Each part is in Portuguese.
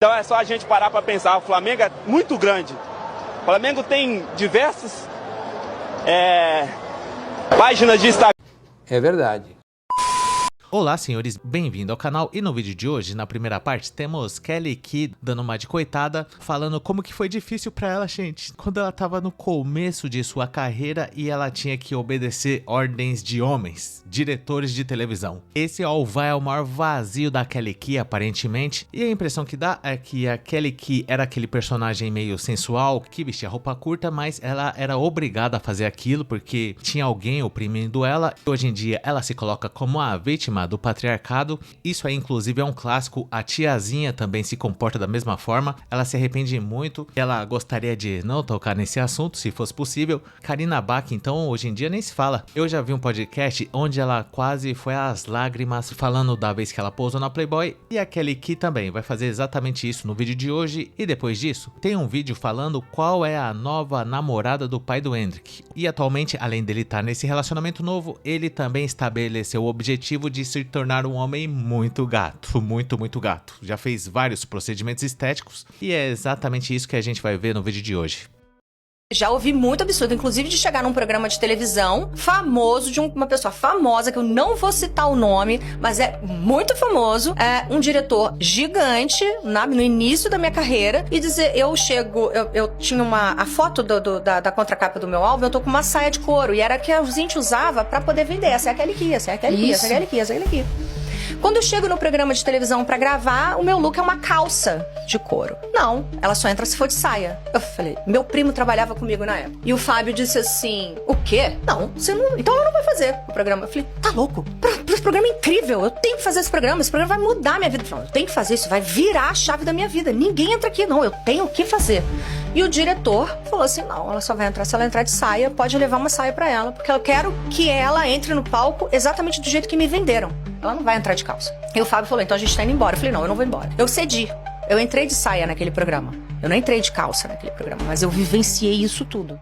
Então é só a gente parar para pensar, o Flamengo é muito grande. O Flamengo tem diversas páginas de Instagram. É verdade. Olá senhores, bem-vindo ao canal e no vídeo de hoje, na primeira parte, temos Kelly Key dando uma de coitada, falando como que foi difícil pra ela, gente, quando ela tava no começo de sua carreira e ela tinha que obedecer ordens de homens, diretores de televisão. Esse vai ao maior vazio da Kelly Key, aparentemente, e a impressão que dá é que a Kelly Key era aquele personagem meio sensual, que vestia roupa curta, mas ela era obrigada a fazer aquilo porque tinha alguém oprimindo ela. Hoje em dia ela se coloca como a vítima do patriarcado. Isso aí inclusive é um clássico. A tiazinha também se comporta da mesma forma. Ela se arrepende muito, ela gostaria de não tocar nesse assunto se fosse possível. Karina Bach então hoje em dia nem se fala. Eu já vi um podcast onde ela quase foi às lágrimas falando da vez que ela pousou na Playboy, e a Kelly Key também vai fazer exatamente isso no vídeo de hoje. E depois disso tem um vídeo falando qual é a nova namorada do pai do Hendrik, e atualmente, além dele estar nesse relacionamento novo, ele também estabeleceu o objetivo de se tornar um homem muito gato, muito gato. Já fez vários procedimentos estéticos e é exatamente isso que a gente vai ver no vídeo de hoje. Já ouvi muito absurdo, inclusive de chegar num programa de televisão famoso, de uma pessoa famosa, que eu não vou citar o nome, mas é muito famoso, é um diretor gigante, no início da minha carreira, e dizer, eu tinha a foto da contracapa do meu álbum, eu tô com uma saia de couro, e era que a gente usava pra poder vender, essa é a Kelly Key, essa é a Kelly Key, essa é a Kelly Key, essa é a Kelly Key. Quando eu chego no programa de televisão pra gravar, o meu look é uma calça de couro. Não, ela só entra se for de saia. Eu falei, meu primo trabalhava comigo na época. E o Fábio disse assim, o quê? Não, você não... Então ela não vai fazer o programa. Eu falei, tá louco? Esse programa é incrível, eu tenho que fazer esse programa vai mudar a minha vida. Eu tenho que fazer isso, vai virar a chave da minha vida. Ninguém entra aqui, não, eu tenho que fazer. E o diretor falou assim, não, ela só vai entrar se ela entrar de saia, pode levar uma saia pra ela, porque eu quero que ela entre no palco exatamente do jeito que me venderam. Ela não vai entrar de calça. E o Fábio falou, então a gente tá indo embora. Eu falei, não, eu não vou embora. Eu cedi. Eu entrei de saia naquele programa. Eu não entrei de calça naquele programa, mas eu vivenciei isso tudo.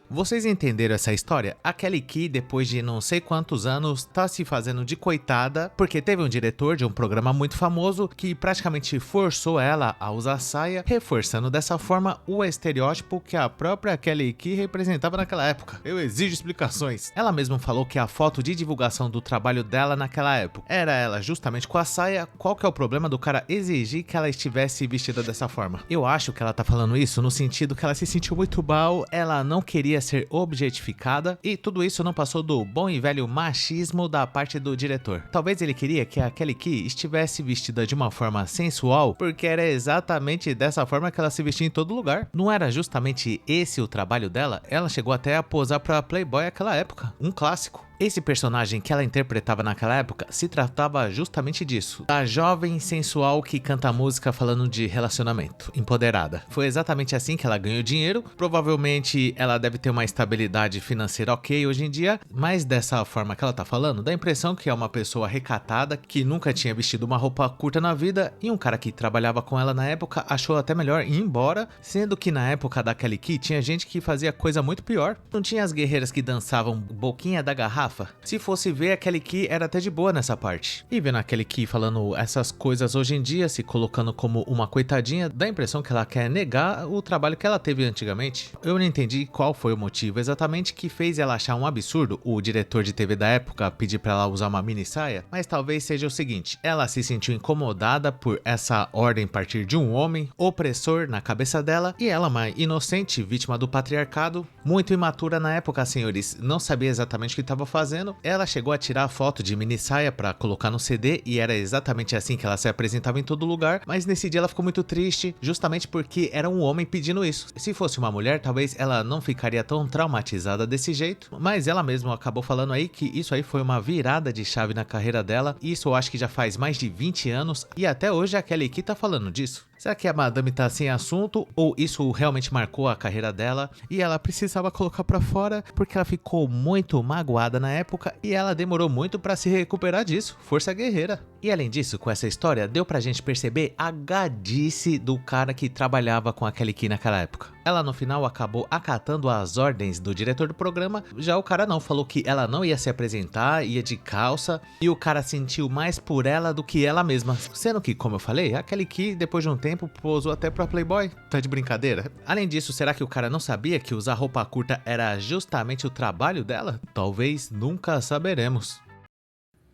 Vocês entenderam essa história? A Kelly Key, depois de não sei quantos anos, tá se fazendo de coitada porque teve um diretor de um programa muito famoso que praticamente forçou ela a usar saia, reforçando dessa forma o estereótipo que a própria Kelly Key representava naquela época. Eu exijo explicações. Ela mesma falou que a foto de divulgação do trabalho dela naquela época era ela justamente com a saia. Qual que é o problema do cara exigir que ela estivesse vestida dessa forma? Eu acho que ela tá falando isso no sentido que ela se sentiu muito mal, ela não queria ser objetificada, e tudo isso não passou do bom e velho machismo da parte do diretor. Talvez ele queria que a Kelly Key estivesse vestida de uma forma sensual, porque era exatamente dessa forma que ela se vestia em todo lugar. Não era justamente esse o trabalho dela? Ela chegou até a posar pra Playboy naquela época, um clássico. Esse personagem que ela interpretava naquela época se tratava justamente disso, da jovem sensual que canta música falando de relacionamento, empoderada. Foi exatamente assim que ela ganhou dinheiro. Provavelmente ela deve ter uma estabilidade financeira ok hoje em dia, mas dessa forma que ela tá falando, dá a impressão que é uma pessoa recatada, que nunca tinha vestido uma roupa curta na vida, e um cara que trabalhava com ela na época achou até melhor ir embora, sendo que na época da Kelly Key tinha gente que fazia coisa muito pior. Não tinha as guerreiras que dançavam boquinha da garrafa? Se fosse ver, a Kelly Key era até de boa nessa parte. E vendo a Kelly Key falando essas coisas hoje em dia, se colocando como uma coitadinha, dá a impressão que ela quer negar o trabalho que ela teve antigamente. Eu não entendi qual foi o motivo exatamente que fez ela achar um absurdo o diretor de TV da época pedir pra ela usar uma mini saia, mas talvez seja o seguinte, ela se sentiu incomodada por essa ordem partir de um homem opressor na cabeça dela, e ela, uma inocente vítima do patriarcado, muito imatura na época, senhores, não sabia exatamente o que estava fazendo. Ela chegou a tirar a foto de mini saia pra colocar no CD, e era exatamente assim que ela se apresentava em todo lugar, mas nesse dia ela ficou muito triste, justamente porque era um homem pedindo isso. Se fosse uma mulher, talvez ela não ficaria tão traumatizada desse jeito, mas ela mesma acabou falando aí que isso aí foi uma virada de chave na carreira dela. Isso eu acho que já faz mais de 20 anos, e até hoje a Kelly Key tá falando disso. Será que a madame tá sem assunto ou isso realmente marcou a carreira dela e ela precisava colocar pra fora porque ela ficou muito magoada na época e ela demorou muito pra se recuperar disso? Força guerreira. E além disso, com essa história, deu pra gente perceber a gadice do cara que trabalhava com a Kelly Key naquela época. Ela no final acabou acatando as ordens do diretor do programa, já o cara não, falou que ela não ia se apresentar, ia de calça, e o cara sentiu mais por ela do que ela mesma. Sendo que, como eu falei, a Kelly Key depois de um tempo posou até pra Playboy, tá de brincadeira? Além disso, será que o cara não sabia que usar roupa curta era justamente o trabalho dela? Talvez nunca saberemos.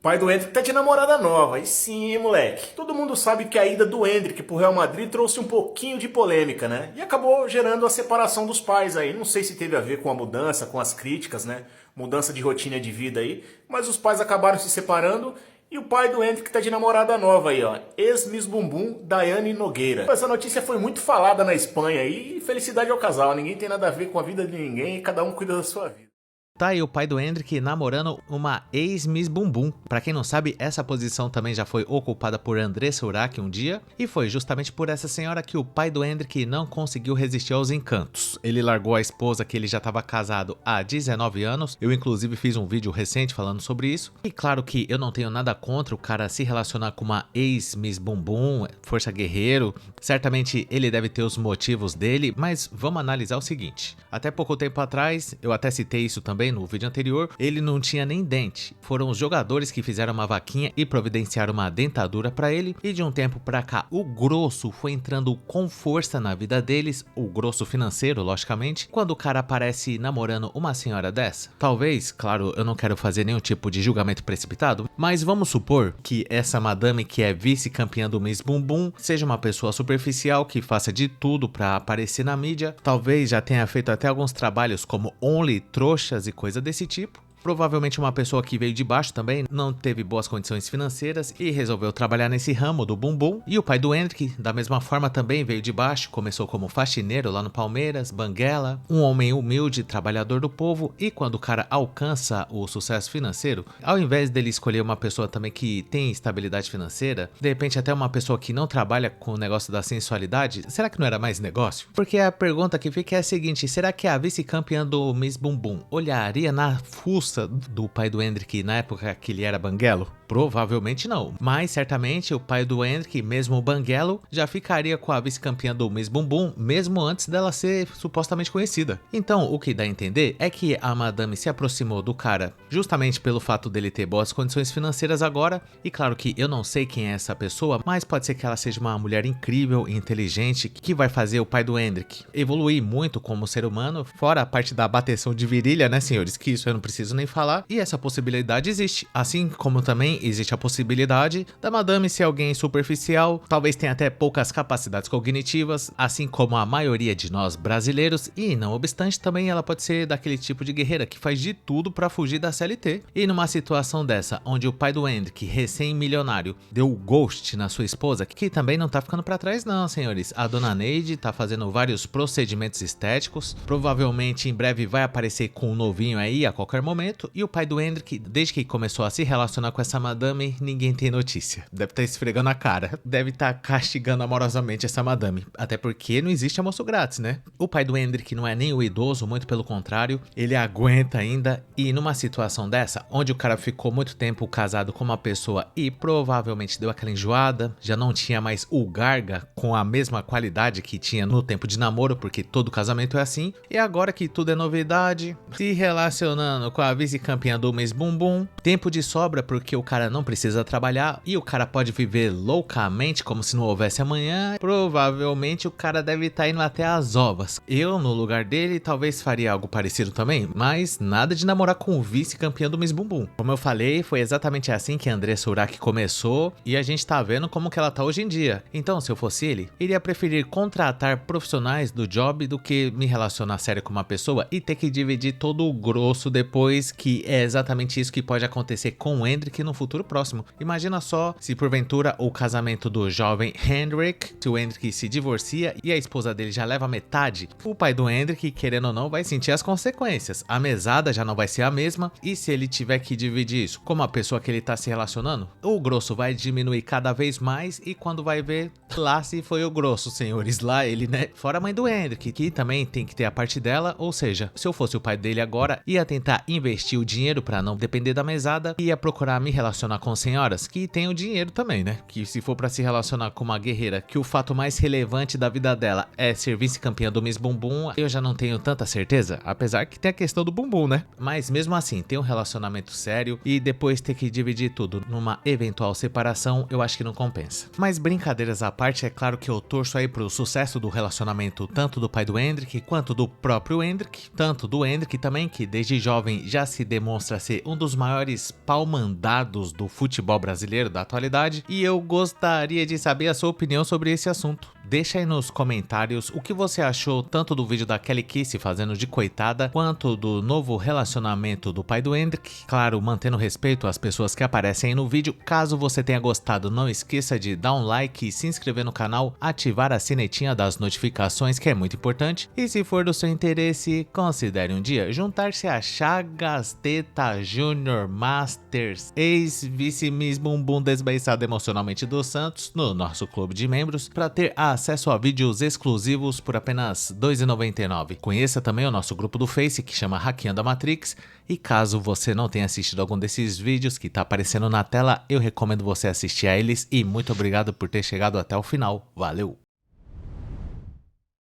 Pai do Endrick tá de namorada nova, e sim, moleque. Todo mundo sabe que a ida do Endrick pro Real Madrid trouxe um pouquinho de polêmica, né? E acabou gerando a separação dos pais aí. Não sei se teve a ver com a mudança, com as críticas, né? Mudança de rotina de vida aí. Mas os pais acabaram se separando e o pai do Endrick tá de namorada nova aí, ó. Ex-Miss Bumbum, Daiane Nogueira. Essa notícia foi muito falada na Espanha aí, e felicidade ao casal. Ninguém tem nada a ver com a vida de ninguém, cada um cuida da sua vida. Tá aí o pai do Endrick namorando uma ex-Miss Bumbum. Pra quem não sabe, essa posição também já foi ocupada por Andressa Urach um dia, e foi justamente por essa senhora que o pai do Endrick não conseguiu resistir aos encantos. Ele largou a esposa que ele já estava casado há 19 anos, eu inclusive fiz um vídeo recente falando sobre isso. E claro que eu não tenho nada contra o cara se relacionar com uma ex-Miss Bumbum, força guerreiro, certamente ele deve ter os motivos dele, mas vamos analisar o seguinte. Até pouco tempo atrás, eu até citei isso também no vídeo anterior, ele não tinha nem dente. Foram os jogadores que fizeram uma vaquinha e providenciaram uma dentadura pra ele, e de um tempo pra cá o grosso foi entrando com força na vida deles, o grosso financeiro, logicamente, quando o cara aparece namorando uma senhora dessa. Talvez, claro, eu não quero fazer nenhum tipo de julgamento precipitado, mas vamos supor que essa madame que é vice-campeã do Miss Bumbum seja uma pessoa superficial que faça de tudo pra aparecer na mídia, talvez já tenha feito até alguns trabalhos como Only, trouxas e coisa desse tipo. Provavelmente uma pessoa que veio de baixo também, não teve boas condições financeiras e resolveu trabalhar nesse ramo do bumbum. E o pai do Endrick, da mesma forma, também veio de baixo, começou como faxineiro lá no Palmeiras, Banguela, um homem humilde, trabalhador do povo, e quando o cara alcança o sucesso financeiro, ao invés dele escolher uma pessoa também que tem estabilidade financeira, de repente até uma pessoa que não trabalha com o negócio da sensualidade, será que não era mais negócio? Porque a pergunta que fica é a seguinte, será que a vice-campeã do Miss Bumbum olharia na fuça do pai do Endrick na época que ele era banguelo? Provavelmente não, mas certamente o pai do Endrick, mesmo o banguelo, já ficaria com a vice-campeã do Miss Bumbum mesmo antes dela ser supostamente conhecida. Então o que dá a entender é que a madame se aproximou do cara justamente pelo fato dele ter boas condições financeiras agora, e claro que eu não sei quem é essa pessoa, mas pode ser que ela seja uma mulher incrível e inteligente que vai fazer o pai do Endrick evoluir muito como ser humano, fora a parte da bateção de virilha, né senhores, que isso eu não preciso nem falar, e essa possibilidade existe, assim como também existe a possibilidade da madame ser alguém superficial, talvez tenha até poucas capacidades cognitivas, assim como a maioria de nós brasileiros, e não obstante também ela pode ser daquele tipo de guerreira que faz de tudo pra fugir da CLT. E numa situação dessa, onde o pai do Endrick, recém-milionário, deu o ghost na sua esposa, que também não tá ficando pra trás não, senhores. A dona Neide tá fazendo vários procedimentos estéticos, provavelmente em breve vai aparecer com um novinho aí a qualquer momento, e o pai do Endrick, desde que começou a se relacionar com essa madame, ninguém tem notícia. Deve estar esfregando a cara, deve estar castigando amorosamente essa madame, até porque não existe almoço grátis, né? O pai do Endrick não é nem o idoso, muito pelo contrário, ele aguenta ainda, e numa situação dessa, onde o cara ficou muito tempo casado com uma pessoa e provavelmente deu aquela enjoada, já não tinha mais o garga com a mesma qualidade que tinha no tempo de namoro, porque todo casamento é assim, e agora que tudo é novidade, se relacionando com a vice-campeã do Miss Bumbum, tempo de sobra porque o cara não precisa trabalhar e o cara pode viver loucamente como se não houvesse amanhã, provavelmente o cara deve estar indo até as ovas. Eu, no lugar dele, talvez faria algo parecido também, mas nada de namorar com o vice-campeão do Miss Bumbum. Como eu falei, foi exatamente assim que a Andressa Urach começou e a gente tá vendo como que ela tá hoje em dia. Então, se eu fosse ele, iria preferir contratar profissionais do job do que me relacionar sério com uma pessoa e ter que dividir todo o grosso depois, que é exatamente isso que pode acontecer com o Endrick no futuro. futuro próximo. Imagina só se porventura o casamento do jovem Hendrik, se o Hendrik se divorcia e a esposa dele já leva metade, o pai do Hendrik, querendo ou não, vai sentir as consequências. A mesada já não vai ser a mesma, e se ele tiver que dividir isso com a pessoa que ele tá se relacionando, o grosso vai diminuir cada vez mais, e quando vai ver, lá se foi o grosso, senhores, lá ele, né? Fora a mãe do Hendrik, que também tem que ter a parte dela, ou seja, se eu fosse o pai dele agora, ia tentar investir o dinheiro pra não depender da mesada, ia procurar me relacionar com senhoras que tem o dinheiro também, né? Que se for pra se relacionar com uma guerreira, que o fato mais relevante da vida dela é ser vice-campeã do Miss Bumbum, eu já não tenho tanta certeza, apesar que tem a questão do bumbum, né? Mas mesmo assim, ter um relacionamento sério e depois ter que dividir tudo numa eventual separação, eu acho que não compensa. Mas brincadeiras à parte, é claro que eu torço aí pro sucesso do relacionamento tanto do pai do Hendrik quanto do próprio Hendrik, tanto do Hendrik também, que desde jovem já se demonstra ser um dos maiores pau-mandados do futebol brasileiro da atualidade, e eu gostaria de saber a sua opinião sobre esse assunto. Deixa aí nos comentários o que você achou tanto do vídeo da Kelly Key se fazendo de coitada, quanto do novo relacionamento do pai do Hendrik. Claro, mantendo respeito às pessoas que aparecem aí no vídeo. Caso você tenha gostado, não esqueça de dar um like e se inscrever no canal, ativar a sinetinha das notificações, que é muito importante. E se for do seu interesse, considere um dia juntar-se a Chagas Teta Junior Masters, ex-vice-miss Bumbum desbeiçada emocionalmente dos Santos, no nosso clube de membros, para ter acesso a vídeos exclusivos por apenas R$ 2,99. Conheça também o nosso grupo do Face, que chama Hackeando a Matrix, e caso você não tenha assistido algum desses vídeos que tá aparecendo na tela, eu recomendo você assistir a eles, e muito obrigado por ter chegado até o final. Valeu!